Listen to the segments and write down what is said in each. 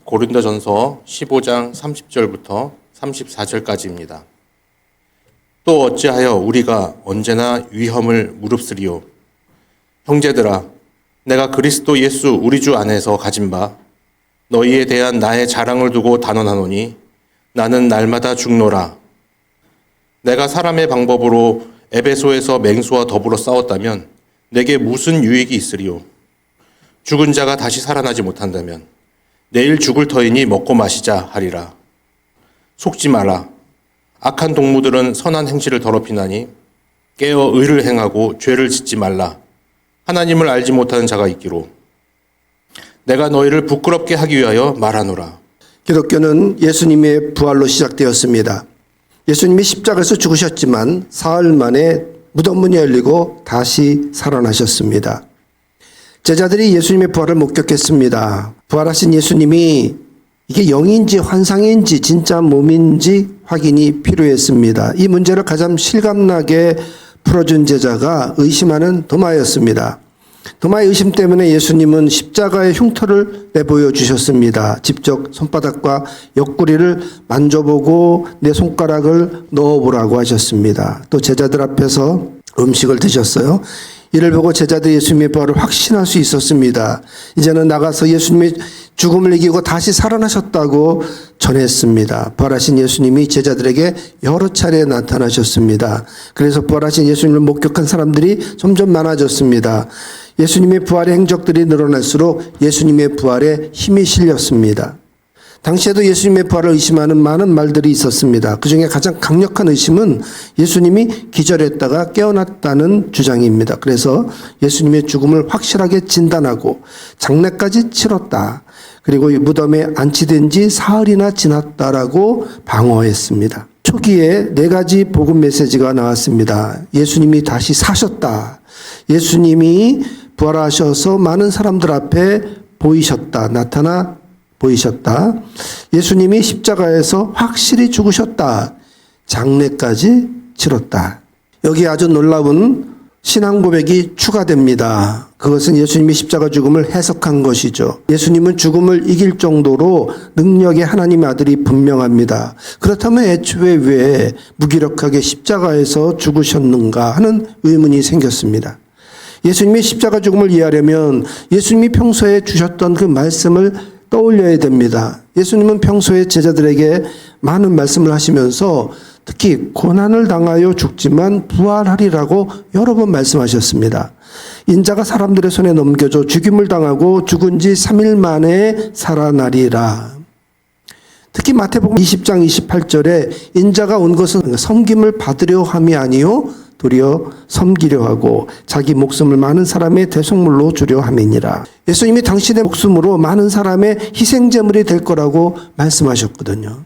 고린도전서 15장 30절부터 34절까지입니다. 또 어찌하여 우리가 언제나 위험을 무릅쓰리요. 형제들아, 내가 그리스도 예수 우리 주 안에서 가진 바 너희에 대한 나의 자랑을 두고 단언하노니 나는 날마다 죽노라. 내가 사람의 방법으로 에베소에서 맹수와 더불어 싸웠다면 내게 무슨 유익이 있으리요. 죽은 자가 다시 살아나지 못한다면 내일 죽을 터이니 먹고 마시자 하리라. 속지 마라. 악한 동무들은 선한 행실을 더럽히나니 깨어 의를 행하고 죄를 짓지 말라. 하나님을 알지 못하는 자가 있기로 내가 너희를 부끄럽게 하기 위하여 말하노라. 기독교는 예수님의 부활로 시작되었습니다. 예수님이 십자가에서 죽으셨지만 사흘 만에 무덤 문이 열리고 다시 살아나셨습니다. 제자들이 예수님의 부활을 목격했습니다. 부활하신 예수님이 이게 영인지 환상인지 진짜 몸인지 확인이 필요했습니다. 이 문제를 가장 실감나게 풀어준 제자가 의심하는 도마였습니다. 도마의 의심 때문에 예수님은 십자가의 흉터를 내보여 주셨습니다. 직접 손바닥과 옆구리를 만져보고 내 손가락을 넣어보라고 하셨습니다. 또 제자들 앞에서 음식을 드셨어요. 이를 보고 제자들이 예수님의 부활을 확신할 수 있었습니다. 이제는 나가서 예수님의 죽음을 이기고 다시 살아나셨다고 전했습니다. 부활하신 예수님이 제자들에게 여러 차례 나타나셨습니다. 그래서 부활하신 예수님을 목격한 사람들이 점점 많아졌습니다. 예수님의 부활의 행적들이 늘어날수록 예수님의 부활에 힘이 실렸습니다. 당시에도 예수님의 부활을 의심하는 많은 말들이 있었습니다. 그중에 가장 강력한 의심은 예수님이 기절했다가 깨어났다는 주장입니다. 그래서 예수님의 죽음을 확실하게 진단하고 장례까지 치렀다. 그리고 무덤에 안치된 지 사흘이나 지났다라고 방어했습니다. 초기에 4가지 복음 메시지가 나왔습니다. 예수님이 다시 사셨다. 예수님이 부활하셔서 많은 사람들 앞에 보이셨다. 나타나 보이셨다. 예수님이 십자가에서 확실히 죽으셨다. 장례까지 치렀다. 여기 아주 놀라운 신앙 고백이 추가됩니다. 그것은 예수님이 십자가 죽음을 해석한 것이죠. 예수님은 죽음을 이길 정도로 능력의 하나님의 아들이 분명합니다. 그렇다면 애초에 왜 무기력하게 십자가에서 죽으셨는가 하는 의문이 생겼습니다. 예수님의 십자가 죽음을 이해하려면 예수님이 평소에 주셨던 그 말씀을 떠올려야 됩니다. 예수님은 평소에 제자들에게 많은 말씀을 하시면서 특히 고난을 당하여 죽지만 부활하리라고 여러 번 말씀하셨습니다. 인자가 사람들의 손에 넘겨져 죽임을 당하고 죽은 지 3일 만에 살아나리라. 특히 마태복음 20장 28절에 인자가 온 것은 섬김을 받으려 함이 아니요 도리어 섬기려 하고 자기 목숨을 많은 사람의 대속물로 주려 함이니라. 예수님이 당신의 목숨으로 많은 사람의 희생제물이 될 거라고 말씀하셨거든요.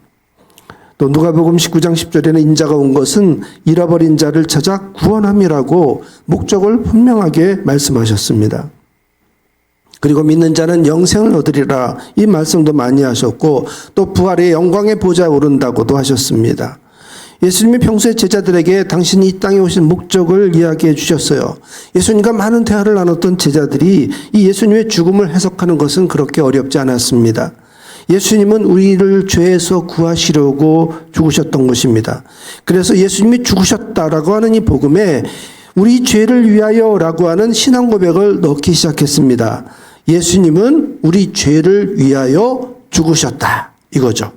또 누가복음 19장 10절에는 인자가 온 것은 잃어버린 자를 찾아 구원함이라고 목적을 분명하게 말씀하셨습니다. 그리고 믿는 자는 영생을 얻으리라 이 말씀도 많이 하셨고 또 부활의 영광의 보좌에 오른다고도 하셨습니다. 예수님이 평소에 제자들에게 당신이 이 땅에 오신 목적을 이야기해 주셨어요. 예수님과 많은 대화를 나눴던 제자들이 이 예수님의 죽음을 해석하는 것은 그렇게 어렵지 않았습니다. 예수님은 우리를 죄에서 구하시려고 죽으셨던 것입니다. 그래서 예수님이 죽으셨다라고 하는 이 복음에 우리 죄를 위하여라고 하는 신앙 고백을 넣기 시작했습니다. 예수님은 우리 죄를 위하여 죽으셨다. 이거죠.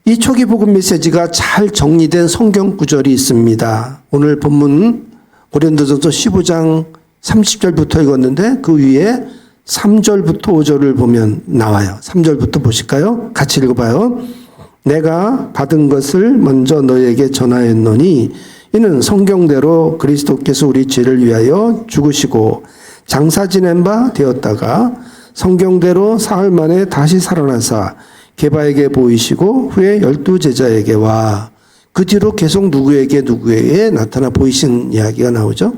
이 초기 복음 메시지가 잘 정리된 성경 구절이 있습니다. 오늘 본문 고린도전서 15장 30절부터 읽었는데 그 위에 3절부터 5절을 보면 나와요. 3절부터 보실까요? 같이 읽어봐요. 내가 받은 것을 먼저 너에게 전하였노니 이는 성경대로 그리스도께서 우리 죄를 위하여 죽으시고 장사 지낸 바 되었다가 성경대로 사흘 만에 다시 살아나사 게바에게 보이시고 후에 12제자에게와 그 뒤로 계속 누구에게 나타나 보이신 이야기가 나오죠.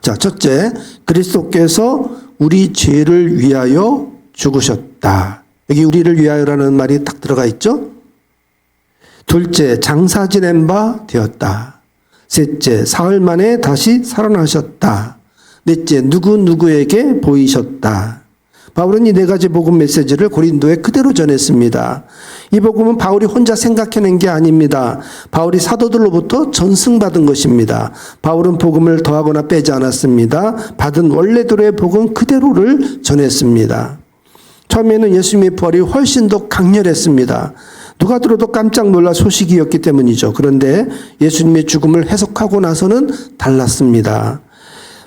자, 첫째, 그리스도께서 우리 죄를 위하여 죽으셨다. 여기 우리를 위하여라는 말이 딱 들어가 있죠. 둘째, 장사 지낸 바 되었다. 셋째, 사흘 만에 다시 살아나셨다. 넷째, 누구에게 보이셨다. 바울은 이 네 가지 복음 메시지를 고린도에 그대로 전했습니다. 이 복음은 바울이 혼자 생각해낸 게 아닙니다. 바울이 사도들로부터 전승받은 것입니다. 바울은 복음을 더하거나 빼지 않았습니다. 받은 원래대로의 복음 그대로를 전했습니다. 처음에는 예수님의 부활이 훨씬 더 강렬했습니다. 누가 들어도 깜짝 놀랄 소식이었기 때문이죠. 그런데 예수님의 죽음을 해석하고 나서는 달랐습니다.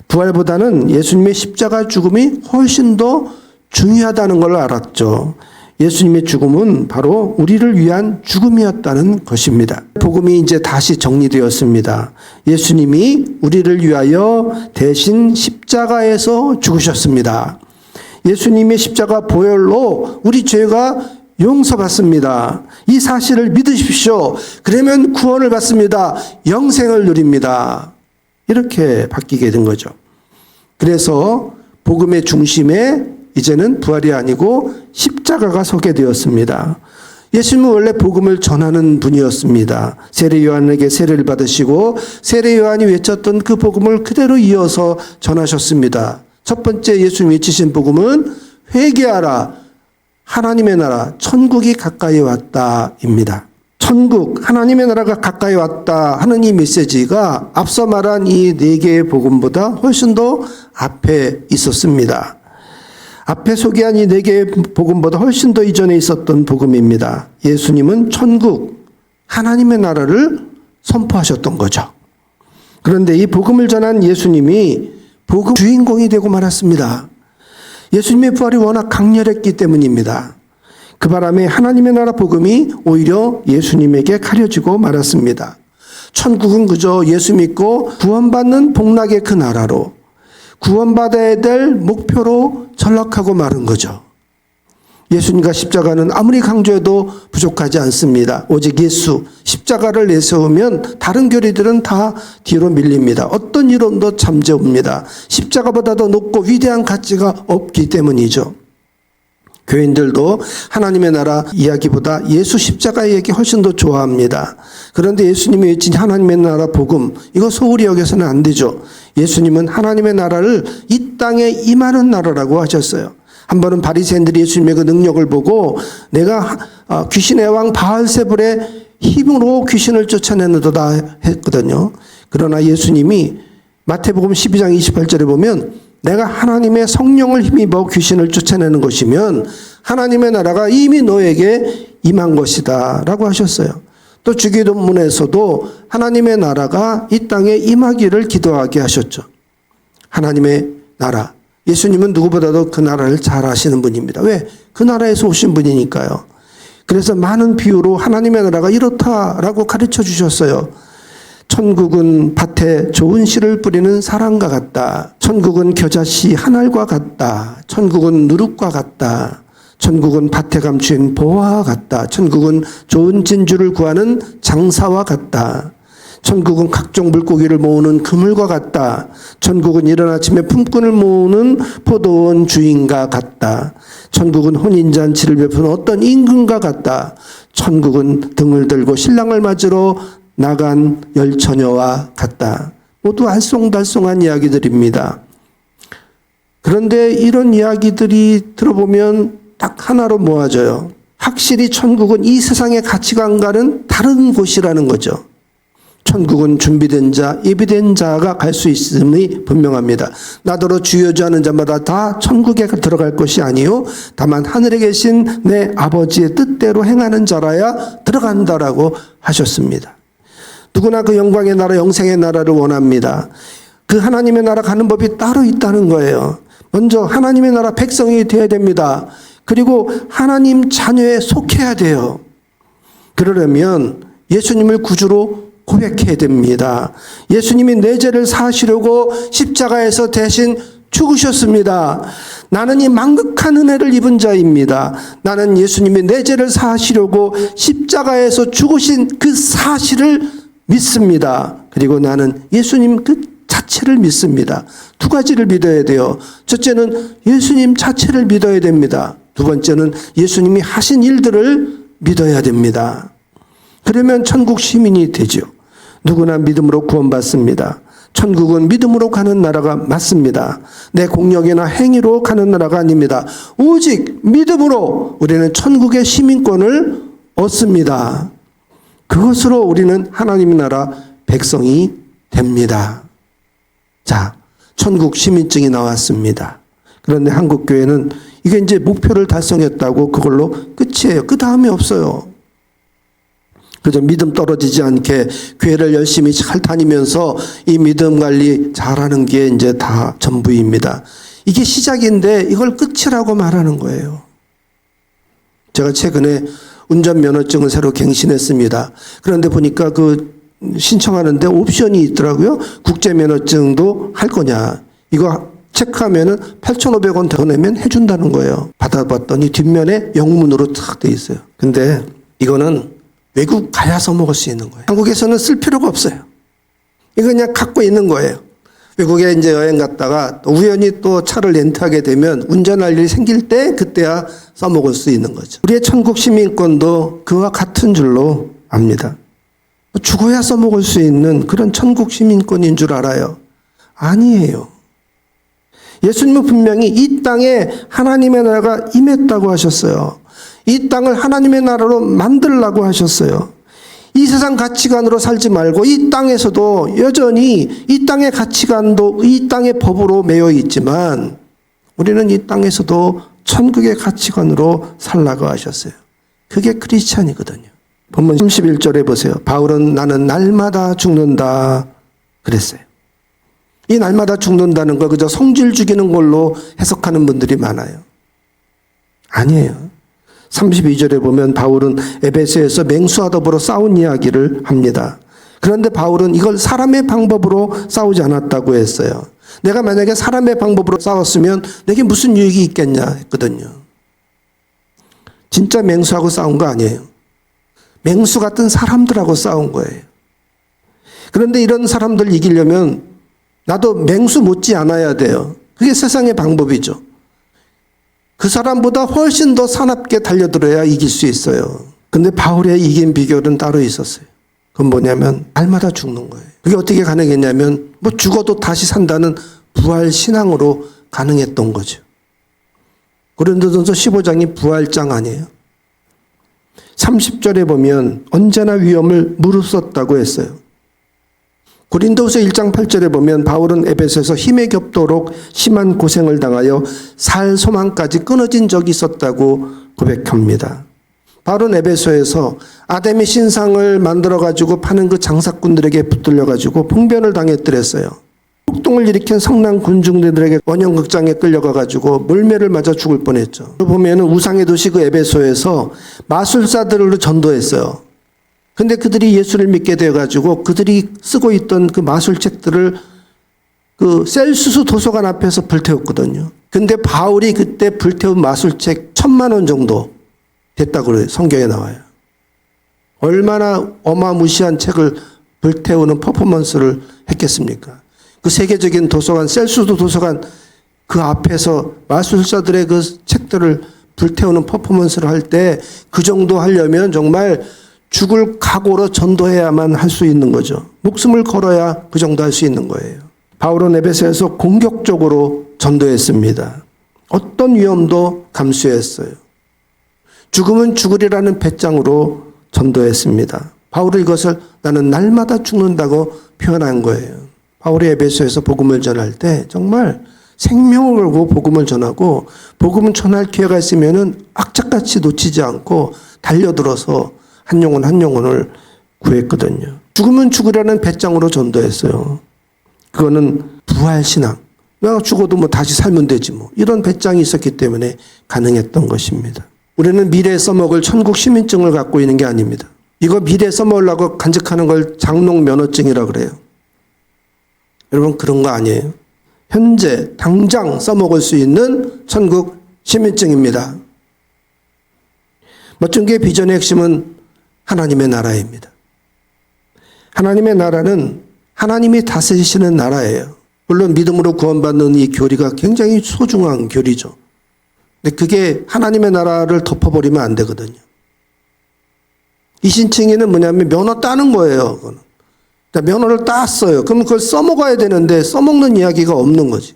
부활보다는 예수님의 십자가 죽음이 훨씬 더 중요하다는 걸 알았죠. 예수님의 죽음은 바로 우리를 위한 죽음이었다는 것입니다. 복음이 이제 다시 정리되었습니다. 예수님이 우리를 위하여 대신 십자가에서 죽으셨습니다. 예수님의 십자가 보혈로 우리 죄가 용서받습니다. 이 사실을 믿으십시오. 그러면 구원을 받습니다. 영생을 누립니다. 이렇게 바뀌게 된 거죠. 그래서 복음의 중심에 이제는 부활이 아니고 십자가가 서게 되었습니다. 예수님은 원래 복음을 전하는 분이었습니다. 세례 요한에게 세례를 받으시고 세례 요한이 외쳤던 그 복음을 그대로 이어서 전하셨습니다. 첫 번째 예수님이 외치신 복음은 회개하라. 하나님의 나라, 천국이 가까이 왔다입니다. 천국, 하나님의 나라가 가까이 왔다 하는 이 메시지가 앞서 말한 이 네 개의 복음보다 훨씬 더 앞에 있었습니다. 앞에 소개한 이 네 개의 복음보다 훨씬 더 이전에 있었던 복음입니다. 예수님은 천국, 하나님의 나라를 선포하셨던 거죠. 그런데 이 복음을 전한 예수님이 복음 주인공이 되고 말았습니다. 예수님의 부활이 워낙 강렬했기 때문입니다. 그 바람에 하나님의 나라 복음이 오히려 예수님에게 가려지고 말았습니다. 천국은 그저 예수 믿고 구원받는 복락의 그 나라로 구원받아야 될 목표로 전락하고 마른 거죠. 예수님과 십자가는 아무리 강조해도 부족하지 않습니다. 오직 예수, 십자가를 내세우면 다른 교리들은 다 뒤로 밀립니다. 어떤 이론도 잠재웁니다. 십자가보다 더 높고 위대한 가치가 없기 때문이죠. 교인들도 하나님의 나라 이야기보다 예수 십자가 이야기 훨씬 더 좋아합니다. 그런데 예수님이 외친 하나님의 나라 복음, 이거 소홀히 여겨서는 안 되죠. 예수님은 하나님의 나라를 이 땅에 임하는 나라라고 하셨어요. 한 번은 바리새인들이 예수님의 그 능력을 보고 내가 귀신의 왕 바알세불의 힘으로 귀신을 쫓아내는도다 했거든요. 그러나 예수님이 마태복음 12장 28절에 보면 내가 하나님의 성령을 힘입어 귀신을 쫓아내는 것이면 하나님의 나라가 이미 너에게 임한 것이다 라고 하셨어요. 또 주기도문에서도 하나님의 나라가 이 땅에 임하기를 기도하게 하셨죠. 하나님의 나라. 예수님은 누구보다도 그 나라를 잘 아시는 분입니다. 왜? 그 나라에서 오신 분이니까요. 그래서 많은 비유로 하나님의 나라가 이렇다라고 가르쳐 주셨어요. 천국은 밭에 좋은 씨를 뿌리는 사람과 같다. 천국은 겨자씨 한 알과 같다. 천국은 누룩과 같다. 천국은 밭에 감춘 보화와 같다. 천국은 좋은 진주를 구하는 장사와 같다. 천국은 각종 물고기를 모으는 그물과 같다. 천국은 이른 아침에 품꾼을 모으는 포도원 주인과 같다. 천국은 혼인잔치를 베푸는 어떤 임금과 같다. 천국은 등을 들고 신랑을 맞으러 나간 열처녀와 같다. 모두 알쏭달쏭한 이야기들입니다. 그런데 이런 이야기들이 들어보면 딱 하나로 모아져요. 확실히 천국은 이 세상의 가치관과는 다른 곳이라는 거죠. 천국은 준비된 자, 예비된 자가 갈 수 있음이 분명합니다. 나더러 주여주하는 자마다 다 천국에 들어갈 것이 아니요 다만 하늘에 계신 내 아버지의 뜻대로 행하는 자라야 들어간다라고 하셨습니다. 누구나 그 영광의 나라, 영생의 나라를 원합니다. 그 하나님의 나라 가는 법이 따로 있다는 거예요. 먼저 하나님의 나라 백성이 되어야 됩니다. 그리고 하나님 자녀에 속해야 돼요. 그러려면 예수님을 구주로 고백해야 됩니다. 예수님이 내 죄를 사하시려고 십자가에서 대신 죽으셨습니다. 나는 이 망극한 은혜를 입은 자입니다. 나는 예수님이 내 죄를 사하시려고 십자가에서 죽으신 그 사실을 믿습니다. 그리고 나는 예수님 그 자체를 믿습니다. 두 가지를 믿어야 돼요. 첫째는 예수님 자체를 믿어야 됩니다. 두 번째는 예수님이 하신 일들을 믿어야 됩니다. 그러면 천국 시민이 되죠. 누구나 믿음으로 구원받습니다. 천국은 믿음으로 가는 나라가 맞습니다. 내 공력이나 행위로 가는 나라가 아닙니다. 오직 믿음으로 우리는 천국의 시민권을 얻습니다. 그것으로 우리는 하나님의 나라 백성이 됩니다. 자, 천국 시민증이 나왔습니다. 그런데 한국교회는 이게 이제 목표를 달성했다고 그걸로 끝이에요. 그 다음에 없어요. 그저 믿음 떨어지지 않게 교회를 열심히 잘 다니면서 이 믿음 관리 잘하는 게 이제 다 전부입니다. 이게 시작인데 이걸 끝이라고 말하는 거예요. 제가 최근에 운전면허증을 새로 갱신했습니다. 그런데 보니까 그 신청하는데 옵션이 있더라고요. 국제면허증도 할 거냐. 이거 체크하면은 8,500원 더 내면 해준다는 거예요. 받아봤더니 뒷면에 영문으로 탁 돼 있어요. 근데 이거는 외국 가야 써먹을 수 있는 거예요. 한국에서는 쓸 필요가 없어요. 이거 그냥 갖고 있는 거예요. 외국에 이제 여행 갔다가 우연히 또 차를 렌트하게 되면 운전할 일이 생길 때 그때야 써먹을 수 있는 거죠. 우리의 천국 시민권도 그와 같은 줄로 압니다. 죽어야 써먹을 수 있는 그런 천국 시민권인 줄 알아요. 아니에요. 예수님은 분명히 이 땅에 하나님의 나라가 임했다고 하셨어요. 이 땅을 하나님의 나라로 만들라고 하셨어요. 이 세상 가치관으로 살지 말고 이 땅에서도 여전히 이 땅의 가치관도 이 땅의 법으로 매여 있지만 우리는 이 땅에서도 천국의 가치관으로 살라고 하셨어요. 그게 크리스찬이거든요. 본문 31절에 보세요. 바울은 나는 날마다 죽는다 그랬어요. 이 날마다 죽는다는 걸 그저 성질 죽이는 걸로 해석하는 분들이 많아요. 아니에요. 32절에 보면 바울은 에베소에서 맹수와 더불어 싸운 이야기를 합니다. 그런데 바울은 이걸 사람의 방법으로 싸우지 않았다고 했어요. 내가 만약에 사람의 방법으로 싸웠으면 내게 무슨 유익이 있겠냐 했거든요. 진짜 맹수하고 싸운 거 아니에요. 맹수 같은 사람들하고 싸운 거예요. 그런데 이런 사람들 이기려면 나도 맹수 못지 않아야 돼요. 그게 세상의 방법이죠. 그 사람보다 훨씬 더 사납게 달려들어야 이길 수 있어요. 근데 바울의 이긴 비결은 따로 있었어요. 그건 뭐냐면 날마다 죽는 거예요. 그게 어떻게 가능했냐면 뭐 죽어도 다시 산다는 부활 신앙으로 가능했던 거죠. 고린도전서 15장이 부활장 아니에요. 30절에 보면 언제나 위험을 무릅썼다고 했어요. 고린도후서 1장 8절에 보면 바울은 에베소에서 힘에 겹도록 심한 고생을 당하여 살 소망까지 끊어진 적이 있었다고 고백합니다. 바울은 에베소에서 아데미 신상을 만들어가지고 파는 그 장사꾼들에게 붙들려가지고 봉변을 당했더랬어요. 폭동을 일으킨 성난 군중들에게 원형극장에 끌려가가지고 물매를 맞아 죽을 뻔했죠. 보면 우상의 도시 그 에베소에서 마술사들을 전도했어요. 근데 그들이 예수를 믿게 되어가지고 그들이 쓰고 있던 그 마술책들을 그 셀수스 도서관 앞에서 불태웠거든요. 근데 바울이 그때 불태운 마술책 1,000만 원 정도 됐다고 그래요. 성경에 나와요. 얼마나 어마무시한 책을 불태우는 퍼포먼스를 했겠습니까? 그 세계적인 도서관, 셀수스 도서관 그 앞에서 마술사들의 그 책들을 불태우는 퍼포먼스를 할 때 그 정도 하려면 정말 죽을 각오로 전도해야만 할 수 있는 거죠. 목숨을 걸어야 그 정도 할 수 있는 거예요. 바울은 에베소에서 공격적으로 전도했습니다. 어떤 위험도 감수했어요. 죽음은 죽으리라는 배짱으로 전도했습니다. 바울은 이것을 나는 날마다 죽는다고 표현한 거예요. 바울이 에베소에서 복음을 전할 때 정말 생명을 걸고 복음을 전하고 복음을 전할 기회가 있으면은 악착같이 놓치지 않고 달려들어서 한 영혼 한 영혼을 구했거든요. 죽으면 죽으라는 배짱으로 전도했어요. 그거는 부활신앙. 내가 죽어도 뭐 다시 살면 되지 뭐. 이런 배짱이 있었기 때문에 가능했던 것입니다. 우리는 미래에 써먹을 천국 시민증을 갖고 있는 게 아닙니다. 이거 미래에 써먹으려고 간직하는 걸 장롱 면허증이라 그래요. 여러분 그런 거 아니에요. 현재 당장 써먹을 수 있는 천국 시민증입니다. 멋진교회 비전의 핵심은 하나님의 나라입니다. 하나님의 나라는 하나님이 다스리시는 나라예요. 물론 믿음으로 구원받는 이 교리가 굉장히 소중한 교리죠. 근데 그게 하나님의 나라를 덮어버리면 안 되거든요. 이신칭의는 뭐냐면 면허 따는 거예요. 그거는. 면허를 땄어요. 그럼 그걸 써먹어야 되는데 써먹는 이야기가 없는 거지.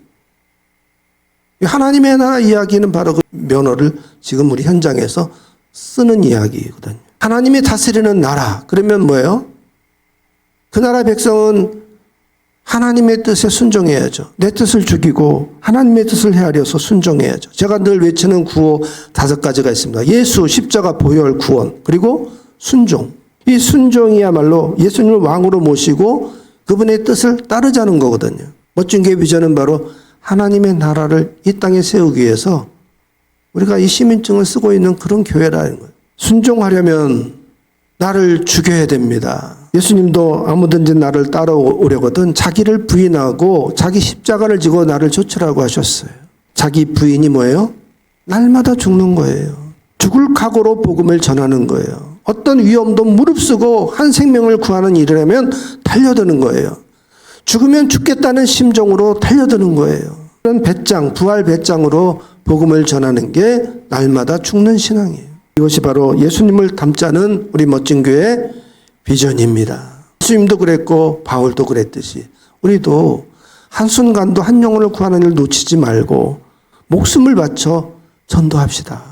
하나님의 나라 이야기는 바로 그 면허를 지금 우리 현장에서 쓰는 이야기거든요. 하나님이 다스리는 나라. 그러면 뭐예요? 그 나라 백성은 하나님의 뜻에 순종해야죠. 내 뜻을 죽이고 하나님의 뜻을 헤아려서 순종해야죠. 제가 늘 외치는 구호 5가지가 있습니다. 예수, 십자가, 보혈, 구원, 그리고 순종. 이 순종이야말로 예수님을 왕으로 모시고 그분의 뜻을 따르자는 거거든요. 멋진 교회 비전은 바로 하나님의 나라를 이 땅에 세우기 위해서 우리가 이 시민증을 쓰고 있는 그런 교회라는 거예요. 순종하려면 나를 죽여야 됩니다. 예수님도 아무든지 나를 따라오려거든 자기를 부인하고 자기 십자가를 지고 나를 쫓으라고 하셨어요. 자기 부인이 뭐예요? 날마다 죽는 거예요. 죽을 각오로 복음을 전하는 거예요. 어떤 위험도 무릅쓰고 한 생명을 구하는 일이라면 달려드는 거예요. 죽으면 죽겠다는 심정으로 달려드는 거예요. 그런 배짱, 부활 배짱으로 복음을 전하는 게 날마다 죽는 신앙이에요. 이것이 바로 예수님을 닮자는 우리 멋진 교회의 비전입니다. 예수님도 그랬고 바울도 그랬듯이 우리도 한순간도 한 영혼을 구하는 일 놓치지 말고 목숨을 바쳐 전도합시다.